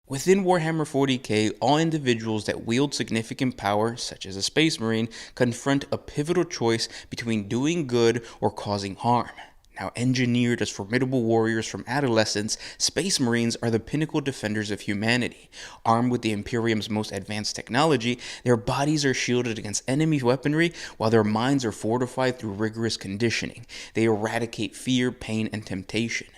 Within Warhammer 40K, all individuals that wield significant power, such as a Space Marine, confront a pivotal choice between doing good or causing harm. Now engineered as formidable warriors from adolescence, Space Marines are the pinnacle defenders of humanity. Armed with the Imperium's most advanced technology, their bodies are shielded against enemy weaponry, while their minds are fortified through rigorous conditioning. They eradicate fear, pain, and temptation.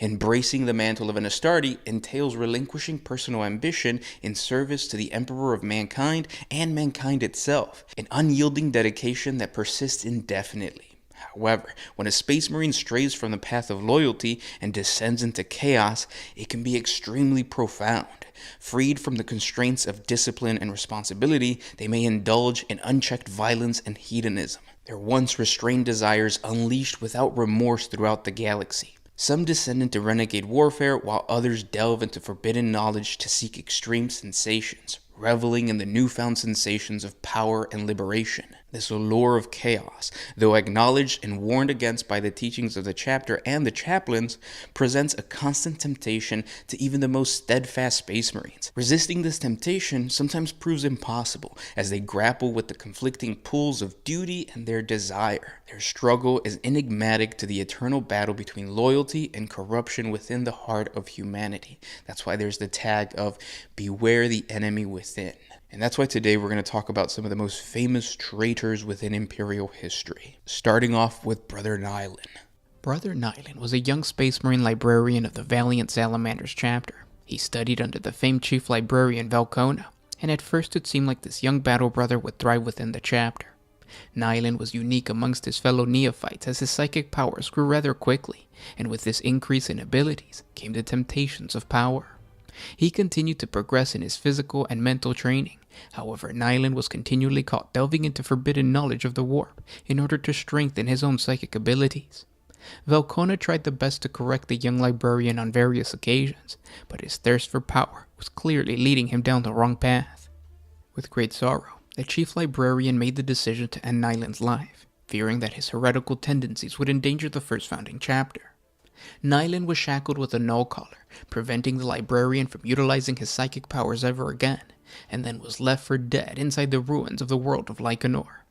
Embracing the mantle of an Astarte entails relinquishing personal ambition in service to the Emperor of mankind and mankind itself, an unyielding dedication that persists indefinitely. However, when a Space Marine strays from the path of loyalty and descends into chaos, it can be extremely profound. Freed from the constraints of discipline and responsibility, they may indulge in unchecked violence and hedonism, their once restrained desires unleashed without remorse throughout the galaxy. Some descend into renegade warfare, while others delve into forbidden knowledge to seek extreme sensations, reveling in the newfound sensations of power and liberation. This allure of chaos, though acknowledged and warned against by the teachings of the chapter and the chaplains, presents a constant temptation to even the most steadfast Space Marines. Resisting this temptation sometimes proves impossible, as they grapple with the conflicting pulls of duty and their desire. Their struggle is enigmatic to the eternal battle between loyalty and corruption within the heart of humanity. That's why there's the tag of "Beware the enemy within." And that's why today we're going to talk about some of the most famous traitors within Imperial history. Starting off with Brother Nyen. Brother Nyen was a young Space Marine librarian of the Valiant Salamanders chapter. He studied under the famed Chief Librarian Velcona, and at first it seemed like this young battle brother would thrive within the chapter. Nyen was unique amongst his fellow neophytes as his psychic powers grew rather quickly, and with this increase in abilities came the temptations of power. He continued to progress in his physical and mental training. However, Nyen was continually caught delving into forbidden knowledge of the warp in order to strengthen his own psychic abilities. Velcona tried the best to correct the young librarian on various occasions, but his thirst for power was clearly leading him down the wrong path. With great sorrow, the chief librarian made the decision to end Nyen's life, fearing that his heretical tendencies would endanger the first founding chapter. Nyen was shackled with a null collar, preventing the librarian from utilizing his psychic powers ever again, and then was left for dead inside the ruins of the world of Lycanor.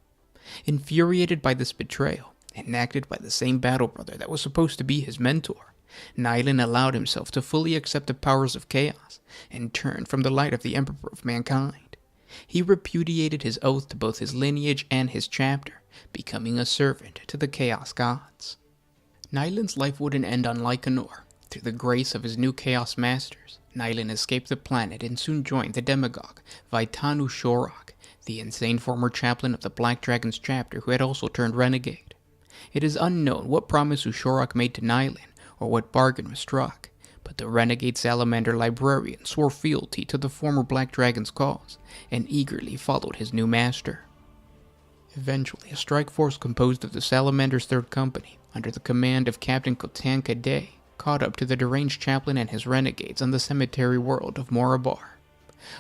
Infuriated by this betrayal, enacted by the same battle brother that was supposed to be his mentor, Nyen allowed himself to fully accept the powers of chaos, and turned from the light of the Emperor of mankind. He repudiated his oath to both his lineage and his chapter, becoming a servant to the Chaos Gods. Nyen's life wouldn't end on Lycanor. Through the grace of his new Chaos Masters, Nyen escaped the planet and soon joined the demagogue Vaitanu Shorak, the insane former chaplain of the Black Dragon's chapter who had also turned renegade. It is unknown what promise Ushorak made to Nyen or what bargain was struck, but the renegade salamander librarian swore fealty to the former Black Dragon's cause and eagerly followed his new master. Eventually, a strike force composed of the Salamander's Third Company, under the command of Captain Kotan Kadei, caught up to the deranged chaplain and his renegades on the cemetery world of Morabar.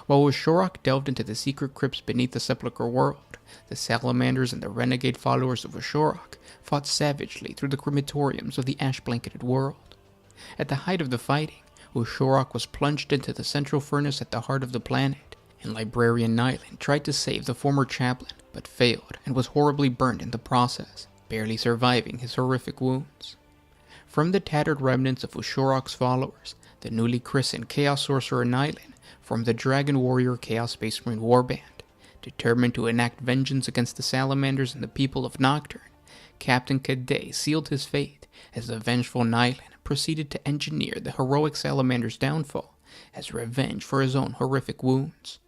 While Ushorak delved into the secret crypts beneath the Sepulchre world, the Salamanders and the renegade followers of Ushorak fought savagely through the crematoriums of the ash-blanketed world. At the height of the fighting, Ushorak was plunged into the central furnace at the heart of the planet, and Librarian Nyen tried to save the former chaplain, but failed and was horribly burned in the process, barely surviving his horrific wounds. From the tattered remnants of Ushorak's followers, the newly christened Chaos Sorcerer Nyen formed the Dragon Warrior Chaos Space Marine Warband. Determined to enact vengeance against the Salamanders and the people of Nocturne, Captain Kadei sealed his fate as the vengeful Nyen proceeded to engineer the heroic Salamander's downfall as revenge for his own horrific wounds.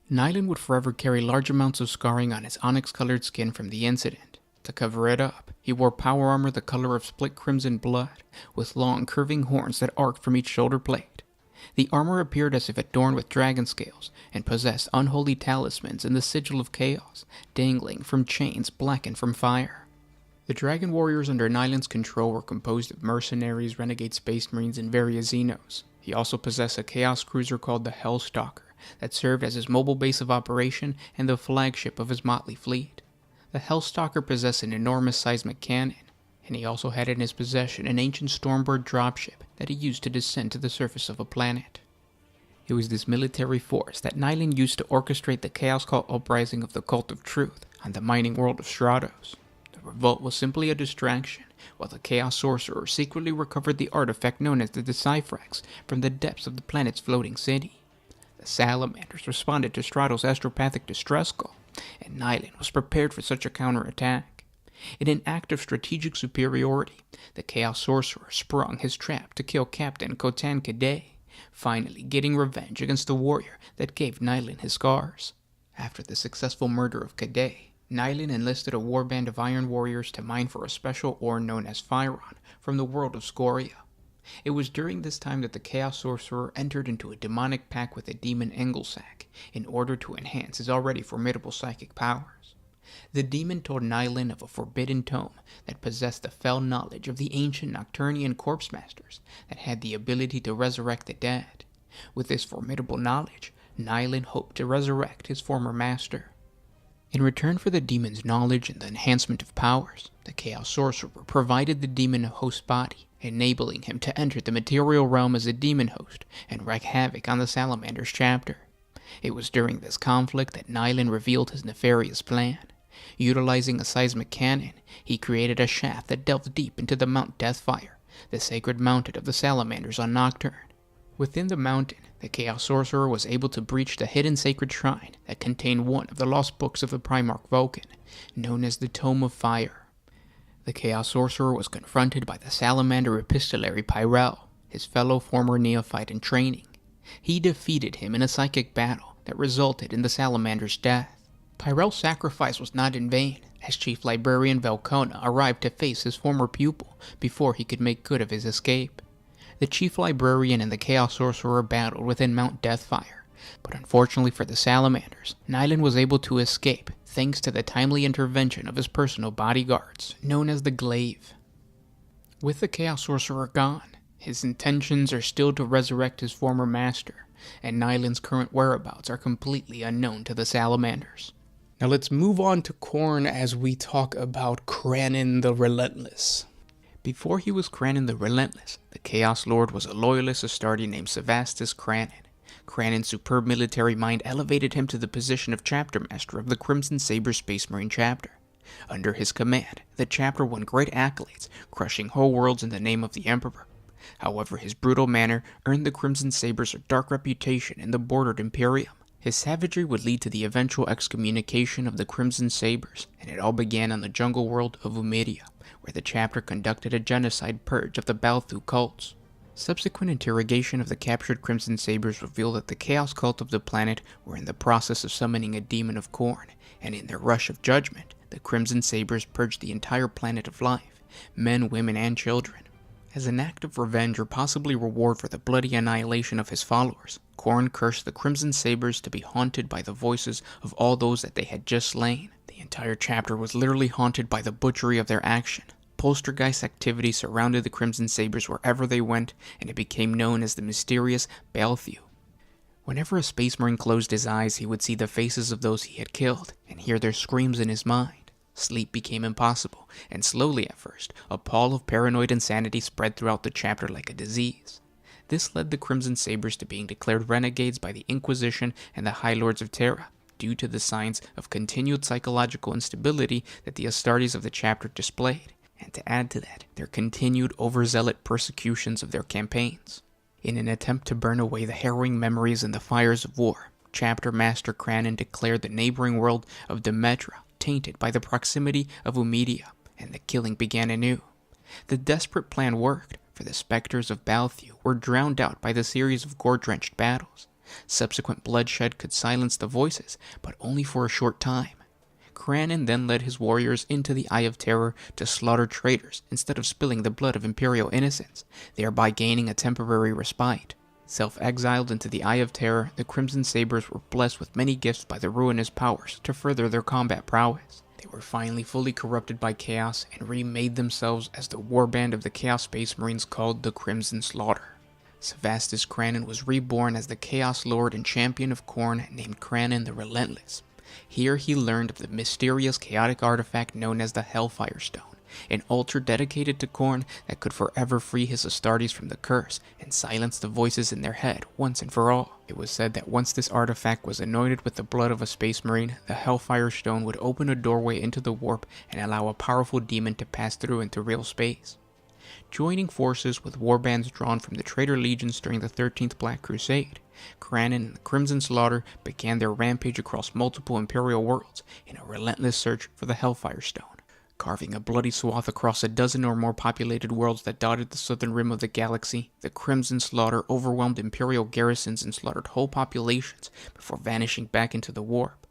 Nyen would forever carry large amounts of scarring on his onyx-colored skin from the incident. To cover it up, he wore power armor the color of split crimson blood, with long curving horns that arced from each shoulder plate. The armor appeared as if adorned with dragon scales, and possessed unholy talismans in the sigil of chaos, dangling from chains blackened from fire. The Dragon Warriors under Nyen's control were composed of mercenaries, renegade space marines, and various Xenos. He also possessed a chaos cruiser called the Hellstalker, that served as his mobile base of operation and the flagship of his motley fleet. The Hellstalker possessed an enormous seismic cannon, and he also had in his possession an ancient Stormbird dropship that he used to descend to the surface of a planet. It was this military force that Nyen used to orchestrate the Chaos Cult uprising of the Cult of Truth on the mining world of Stratos. The revolt was simply a distraction, while the Chaos Sorcerer secretly recovered the artifact known as the Deciphex from the depths of the planet's floating city. The Salamanders responded to Stratos' astropathic distress call, and Nyen was prepared for such a counterattack. In an act of strategic superiority, the Chaos Sorcerer sprung his trap to kill Captain Khotan Kadej, finally getting revenge against the warrior that gave Nyen his scars. After the successful murder of Kadej, Nyen enlisted a warband of iron warriors to mine for a special ore known as Fyron from the world of Scoria. It was during this time that the Chaos Sorcerer entered into a demonic pact with the demon Engelsack in order to enhance his already formidable psychic powers. The demon told Nyen of a forbidden tome that possessed the fell knowledge of the ancient Nocturnian corpse masters that had the ability to resurrect the dead. With this formidable knowledge, Nyen hoped to resurrect his former master. In return for the demon's knowledge and the enhancement of powers, the Chaos Sorcerer provided the demon a host body, enabling him to enter the material realm as a demon host and wreak havoc on the Salamander's chapter. It was during this conflict that Nyen revealed his nefarious plan. Utilizing a seismic cannon, he created a shaft that delved deep into the Mount Deathfire, the sacred mountain of the Salamanders on Nocturne. Within the mountain, the Chaos Sorcerer was able to breach the hidden sacred shrine that contained one of the lost books of the Primarch Vulcan, known as the Tome of Fire. The Chaos Sorcerer was confronted by the Salamander Epistolary Pyrel, his fellow former neophyte in training. He defeated him in a psychic battle that resulted in the Salamander's death. Pyrel's sacrifice was not in vain, as Chief Librarian Velcona arrived to face his former pupil before he could make good of his escape. The Chief Librarian and the Chaos Sorcerer battled within Mount Deathfire, but unfortunately for the Salamanders, Nyen was able to escape thanks to the timely intervention of his personal bodyguards, known as the Glaive. With the Chaos Sorcerer gone, his intentions are still to resurrect his former master, and Nyen's current whereabouts are completely unknown to the Salamanders. Now let's move on to Khorne as we talk about Kranin the Relentless. Before he was Kranin the Relentless, the Chaos Lord was a Loyalist Astartes named Sevastus Kranin. Kranin's superb military mind elevated him to the position of Chapter Master of the Crimson Saber Space Marine Chapter. Under his command, the chapter won great accolades, crushing whole worlds in the name of the Emperor. However, his brutal manner earned the Crimson Sabers a dark reputation in the bordered Imperium. His savagery would lead to the eventual excommunication of the Crimson Sabers, and it all began on the jungle world of Umidia, where the chapter conducted a genocide purge of the Balthu cults. Subsequent interrogation of the captured Crimson Sabers revealed that the Chaos Cult of the planet were in the process of summoning a demon of Khorne, and in their rush of judgment, the Crimson Sabers purged the entire planet of life, men, women, and children. As an act of revenge or possibly reward for the bloody annihilation of his followers, Khorne cursed the Crimson Sabers to be haunted by the voices of all those that they had just slain. The entire chapter was literally haunted by the butchery of their action. Poltergeist activity surrounded the Crimson Sabers wherever they went, and it became known as the mysterious Balthu. Whenever a Space Marine closed his eyes, he would see the faces of those he had killed, and hear their screams in his mind. Sleep became impossible, and slowly at first, a pall of paranoid insanity spread throughout the chapter like a disease. This led the Crimson Sabers to being declared renegades by the Inquisition and the High Lords of Terra, due to the signs of continued psychological instability that the Astartes of the chapter displayed, and to add to that, their continued overzealous persecutions of their campaigns. In an attempt to burn away the harrowing memories and the fires of war, Chapter Master Kranin declared the neighboring world of Demetra tainted by the proximity of Umidia, and the killing began anew. The desperate plan worked, for the specters of Balthu were drowned out by the series of gore-drenched battles. Subsequent bloodshed could silence the voices, but only for a short time. Kranin then led his warriors into the Eye of Terror to slaughter traitors instead of spilling the blood of Imperial innocents, thereby gaining a temporary respite. Self-exiled into the Eye of Terror, the Crimson Sabers were blessed with many gifts by the ruinous powers to further their combat prowess. They were finally fully corrupted by chaos and remade themselves as the warband of the Chaos Space Marines called the Crimson Slaughter. Sevastus Kranin was reborn as the Chaos Lord and Champion of Khorne named Kranin the Relentless. Here he learned of the mysterious chaotic artifact known as the Hellfire Stone, an altar dedicated to Khorne that could forever free his Astartes from the curse and silence the voices in their head once and for all. It was said that once this artifact was anointed with the blood of a space marine, the Hellfire Stone would open a doorway into the warp and allow a powerful demon to pass through into real space. Joining forces with warbands drawn from the traitor legions during the 13th Black Crusade, Cranon and the Crimson Slaughter began their rampage across multiple Imperial worlds in a relentless search for the Hellfire Stone. Carving a bloody swath across a dozen or more populated worlds that dotted the southern rim of the galaxy, the Crimson Slaughter overwhelmed Imperial garrisons and slaughtered whole populations before vanishing back into the warp.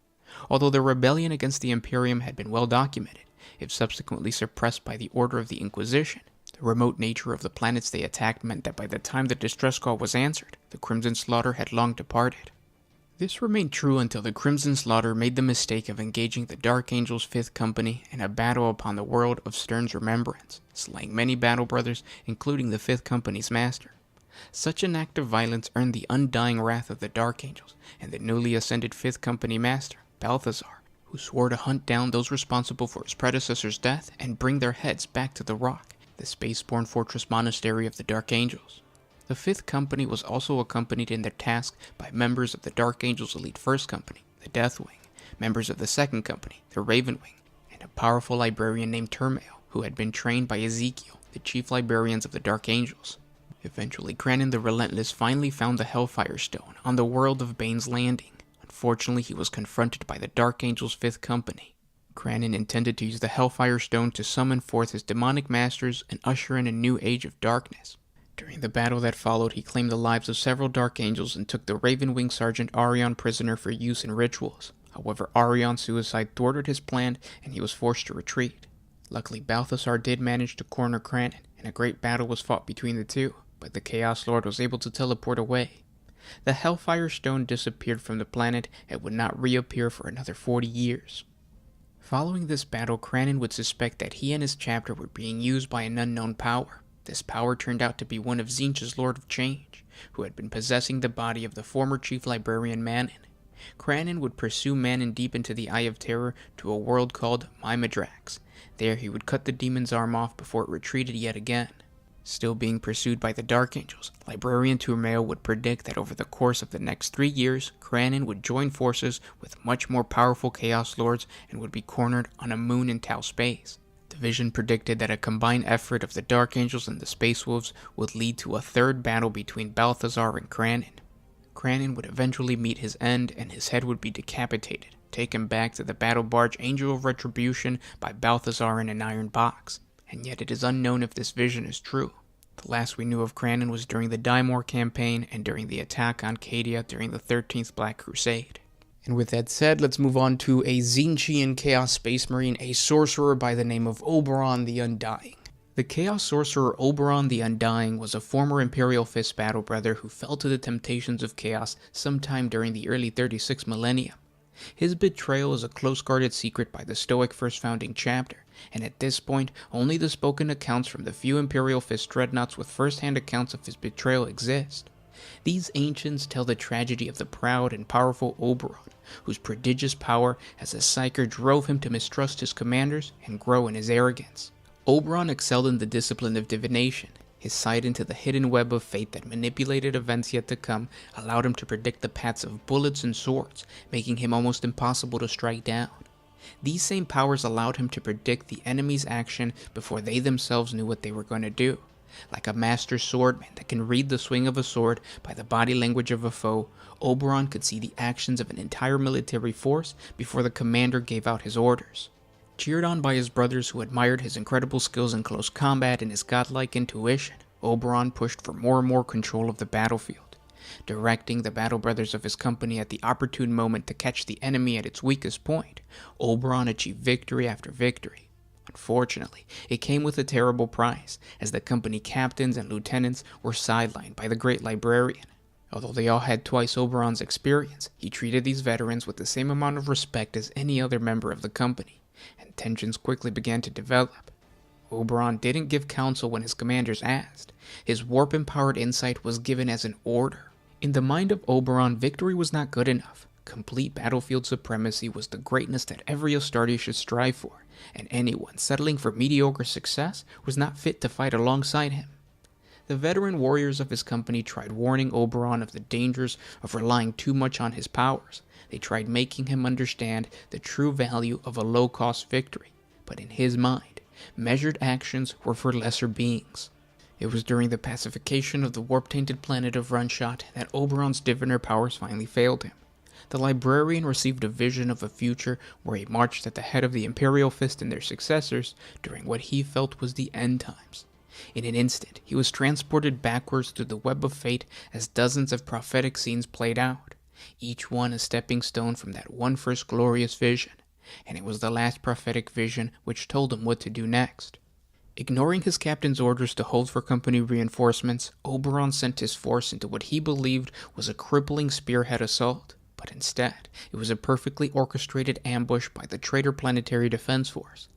Although their rebellion against the Imperium had been well documented, if subsequently suppressed by the Order of the Inquisition, the remote nature of the planets they attacked meant that by the time the distress call was answered, the Crimson Slaughter had long departed. This remained true until the Crimson Slaughter made the mistake of engaging the Dark Angel's 5th Company in a battle upon the world of Stern's remembrance, slaying many battle brothers, including the 5th Company's master. Such an act of violence earned the undying wrath of the Dark Angels and the newly ascended 5th Company master, Balthazar, who swore to hunt down those responsible for his predecessor's death and bring their heads back to the Rock, the spaceborne fortress monastery of the Dark Angels. The 5th Company was also accompanied in their task by members of the Dark Angels' elite 1st Company, the Deathwing, members of the 2nd Company, the Raven Wing, and a powerful librarian named Turmail, who had been trained by Ezekiel, the chief librarians of the Dark Angels. Eventually, Cranon the Relentless finally found the Hellfire Stone on the world of Bane's Landing. Unfortunately, he was confronted by the Dark Angels' 5th Company. Cranon intended to use the Hellfire Stone to summon forth his demonic masters and usher in a new age of darkness. During the battle that followed, he claimed the lives of several Dark Angels and took the Ravenwing Sergeant Arion prisoner for use in rituals. However, Arion's suicide thwarted his plan and he was forced to retreat. Luckily, Balthazar did manage to corner Cranon, and a great battle was fought between the two, but the Chaos Lord was able to teleport away. The Hellfire Stone disappeared from the planet and would not reappear for another 40 years. Following this battle, Cranon would suspect that he and his chapter were being used by an unknown power. This power turned out to be one of Tzeentch's Lord of Change, who had been possessing the body of the former chief librarian Manon. Cranon would pursue Manon deep into the Eye of Terror to a world called Maimadrax. There he would cut the demon's arm off before it retreated yet again. Still being pursued by the Dark Angels, Librarian Turmail would predict that over the course of the next 3 years, Cranon would join forces with much more powerful Chaos Lords and would be cornered on a moon in Tau space. The vision predicted that a combined effort of the Dark Angels and the Space Wolves would lead to a third battle between Balthazar and Cranon. Cranon would eventually meet his end and his head would be decapitated, taken back to the battle barge Angel of Retribution by Balthazar in an iron box. And yet it is unknown if this vision is true. The last we knew of Cranon was during the Daimor campaign and during the attack on Cadia during the 13th Black Crusade. And with that said, let's move on to a Tzeentchian Chaos Space Marine, a sorcerer by the name of Oberon the Undying. The Chaos Sorcerer Oberon the Undying was a former Imperial Fist battle brother who fell to the temptations of Chaos sometime during the early 36th millennium. His betrayal is a close-guarded secret by the Stoic First Founding Chapter, and at this point, only the spoken accounts from the few Imperial Fist dreadnoughts with first-hand accounts of his betrayal exist. These ancients tell the tragedy of the proud and powerful Oberon, whose prodigious power as a psyker drove him to mistrust his commanders and grow in his arrogance. Oberon excelled in the discipline of divination. His sight into the hidden web of fate that manipulated events yet to come allowed him to predict the paths of bullets and swords, making him almost impossible to strike down. These same powers allowed him to predict the enemy's action before they themselves knew what they were going to do. Like a master swordman that can read the swing of a sword by the body language of a foe, Oberon could see the actions of an entire military force before the commander gave out his orders. Cheered on by his brothers who admired his incredible skills in close combat and his godlike intuition, Oberon pushed for more and more control of the battlefield. Directing the battle brothers of his company at the opportune moment to catch the enemy at its weakest point, Oberon achieved victory after victory. Unfortunately, it came with a terrible price, as the company captains and lieutenants were sidelined by the great librarian. Although they all had twice Oberon's experience, he treated these veterans with the same amount of respect as any other member of the company, and tensions quickly began to develop. Oberon didn't give counsel when his commanders asked. His warp-empowered insight was given as an order. In the mind of Oberon, victory was not good enough. Complete battlefield supremacy was the greatness that every Astarte should strive for, and anyone settling for mediocre success was not fit to fight alongside him. The veteran warriors of his company tried warning Oberon of the dangers of relying too much on his powers. They tried making him understand the true value of a low-cost victory, but in his mind, measured actions were for lesser beings. It was during the pacification of the warp-tainted planet of Runshot that Oberon's diviner powers finally failed him. The librarian received a vision of a future where he marched at the head of the Imperial Fist and their successors during what he felt was the end times. In an instant, he was transported backwards through the web of fate as dozens of prophetic scenes played out, each one a stepping stone from that one first glorious vision, and it was the last prophetic vision which told him what to do next. Ignoring his captain's orders to hold for company reinforcements, Oberon sent his force into what he believed was a crippling spearhead assault, but instead, it was a perfectly orchestrated ambush by the traitor Planetary Defense Force.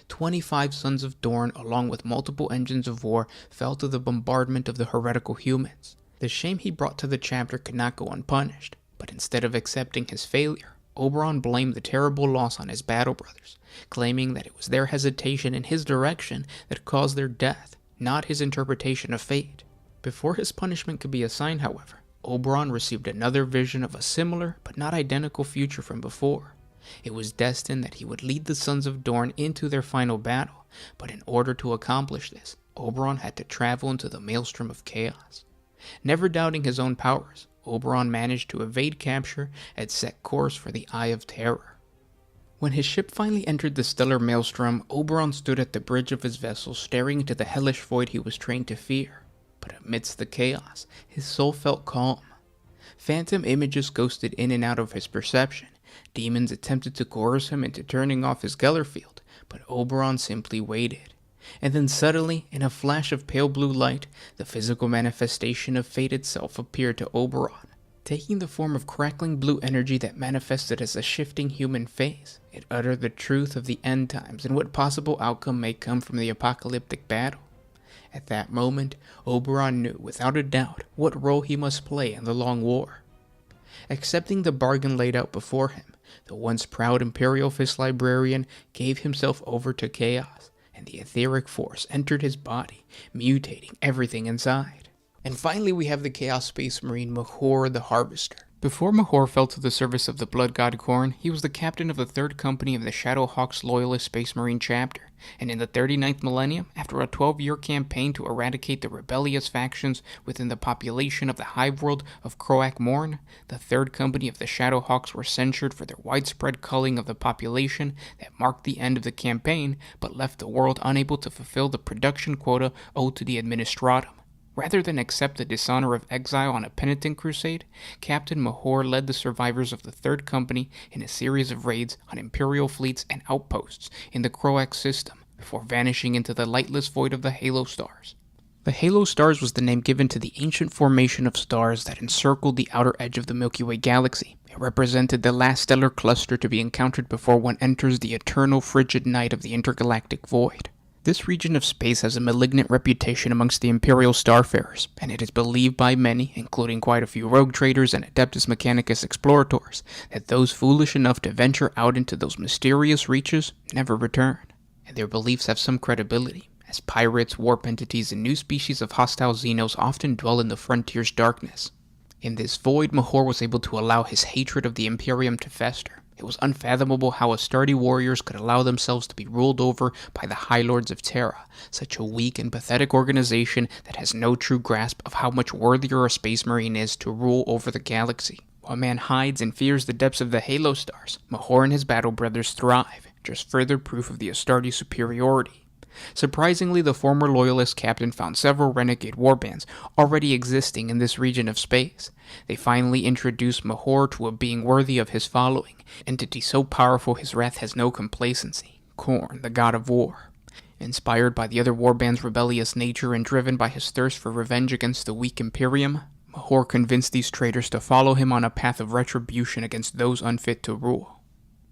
25 Sons of Dorn, along with multiple engines of war, fell to the bombardment of the heretical humans. The shame he brought to the chapter could not go unpunished, but instead of accepting his failure, Oberon blamed the terrible loss on his battle brothers, claiming that it was their hesitation in his direction that caused their death, not his interpretation of fate. Before his punishment could be assigned, however, Oberon received another vision of a similar but not identical future from before. It was destined that he would lead the Sons of Dorn into their final battle, but in order to accomplish this, Oberon had to travel into the Maelstrom of Chaos. Never doubting his own powers, Oberon managed to evade capture and set course for the Eye of Terror. When his ship finally entered the stellar Maelstrom, Oberon stood at the bridge of his vessel staring into the hellish void he was trained to fear. But amidst the chaos, his soul felt calm. Phantom images ghosted in and out of his perception. Demons attempted to coerce him into turning off his Geller field, but Oberon simply waited. And then suddenly, in a flash of pale blue light, the physical manifestation of fate itself appeared to Oberon. Taking the form of crackling blue energy that manifested as a shifting human face, it uttered the truth of the end times and what possible outcome may come from the apocalyptic battle. At that moment, Oberon knew without a doubt what role he must play in the long war. Accepting the bargain laid out before him, the once proud Imperial Fist librarian gave himself over to chaos, and the etheric force entered his body, mutating everything inside. And finally we have the Chaos Space Marine Mahor the Harvester. Before Mahor fell to the service of the Blood God Khorne, he was the captain of the 3rd Company of the Shadowhawks Loyalist Space Marine chapter, and in the 39th millennium, after a 12-year campaign to eradicate the rebellious factions within the population of the hive world of Croak Morn, the 3rd Company of the Shadowhawks were censured for their widespread culling of the population that marked the end of the campaign, but left the world unable to fulfill the production quota owed to the Administratum. Rather than accept the dishonor of exile on a penitent crusade, Captain Mahor led the survivors of the 3rd Company in a series of raids on Imperial fleets and outposts in the Croak system, before vanishing into the lightless void of the Halo Stars. The Halo Stars was the name given to the ancient formation of stars that encircled the outer edge of the Milky Way galaxy. It represented the last stellar cluster to be encountered before one enters the eternal frigid night of the intergalactic void. This region of space has a malignant reputation amongst the Imperial starfarers, and it is believed by many, including quite a few rogue traders and Adeptus Mechanicus explorators, that those foolish enough to venture out into those mysterious reaches never return. And their beliefs have some credibility, as pirates, warp entities, and new species of hostile Xenos often dwell in the frontier's darkness. In this void, Mahor was able to allow his hatred of the Imperium to fester. It was unfathomable how Astarte warriors could allow themselves to be ruled over by the High Lords of Terra, such a weak and pathetic organization that has no true grasp of how much worthier a Space Marine is to rule over the galaxy. While man hides and fears the depths of the Halo Stars, Mahor and his battle brothers thrive, just further proof of the Astarte superiority. Surprisingly, the former Loyalist captain found several renegade warbands already existing in this region of space. They finally introduced Mahor to a being worthy of his following, entity so powerful his wrath has no complacency, Khorne, the god of war. Inspired by the other warband's rebellious nature and driven by his thirst for revenge against the weak Imperium, Mahor convinced these traitors to follow him on a path of retribution against those unfit to rule.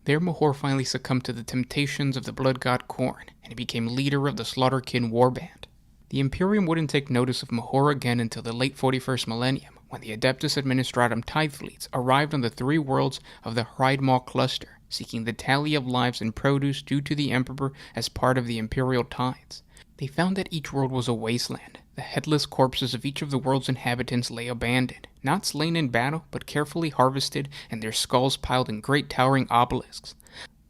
There Mahor finally succumbed to the temptations of the blood god Khorne, and he became leader of the Slaughterkin warband. The Imperium wouldn't take notice of Mahor again until the late 41st millennium, when the Adeptus Administratum tide fleets arrived on the 3 worlds of the Hridemal cluster, seeking the tally of lives and produce due to the Emperor as part of the Imperial tithes. They found that each world was a wasteland. The headless corpses of each of the world's inhabitants lay abandoned, not slain in battle, but carefully harvested and their skulls piled in great towering obelisks.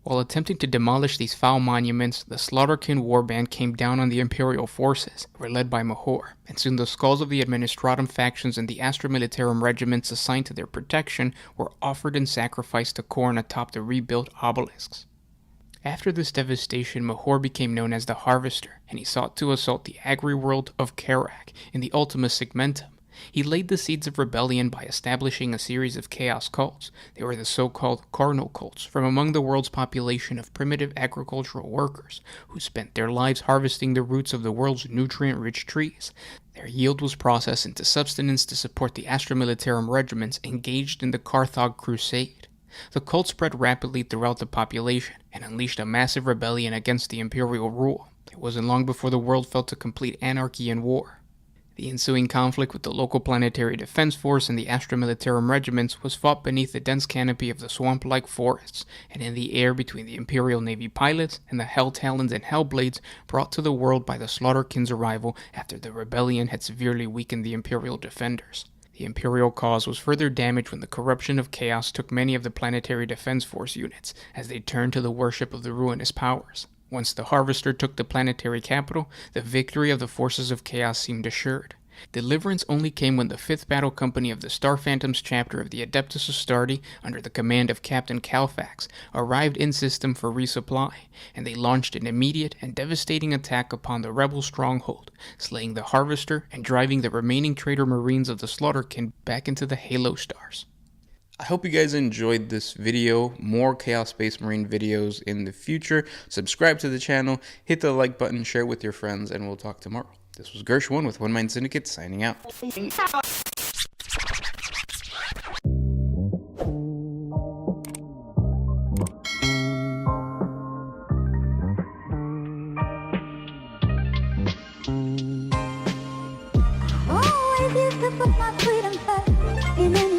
While attempting to demolish these foul monuments, the Slaughterkin warband came down on the Imperial forces, who were led by Mahor, and soon the skulls of the Administratum factions and the Astra Militarum regiments assigned to their protection were offered in sacrifice to Khorne atop the rebuilt obelisks. After this devastation, Mahor became known as the Harvester, and he sought to assault the agri-world of Karak in the Ultima Segmentum. He laid the seeds of rebellion by establishing a series of chaos cults. They were the so-called cardinal cults from among the world's population of primitive agricultural workers who spent their lives harvesting the roots of the world's nutrient-rich trees. Their yield was processed into substance to support the Astra Militarum regiments engaged in the Carthage Crusade. The cult spread rapidly throughout the population and unleashed a massive rebellion against the imperial rule. It wasn't long before the world fell to complete anarchy and war. The ensuing conflict with the local planetary defense force and the Astra Militarum regiments was fought beneath the dense canopy of the swamp-like forests, and in the air between the Imperial Navy pilots and the Hell Talons and Hellblades brought to the world by the Slaughterkin's arrival after the rebellion had severely weakened the Imperial defenders. The Imperial cause was further damaged when the corruption of chaos took many of the planetary defense force units as they turned to the worship of the ruinous powers. Once the Harvester took the planetary capital, the victory of the forces of chaos seemed assured. Deliverance only came when the 5th Battle Company of the Star Phantoms chapter of the Adeptus Astartes, under the command of Captain Calfax, arrived in system for resupply, and they launched an immediate and devastating attack upon the rebel stronghold, slaying the Harvester and driving the remaining traitor marines of the Slaughterkin back into the Halo stars. I hope you guys enjoyed this video. More Chaos Space Marine videos in the future. Subscribe to the channel, hit the like button, share with your friends, and we'll talk tomorrow. This was Gersh1 with One Mind Syndicate signing out. Always used to put my freedom first, and then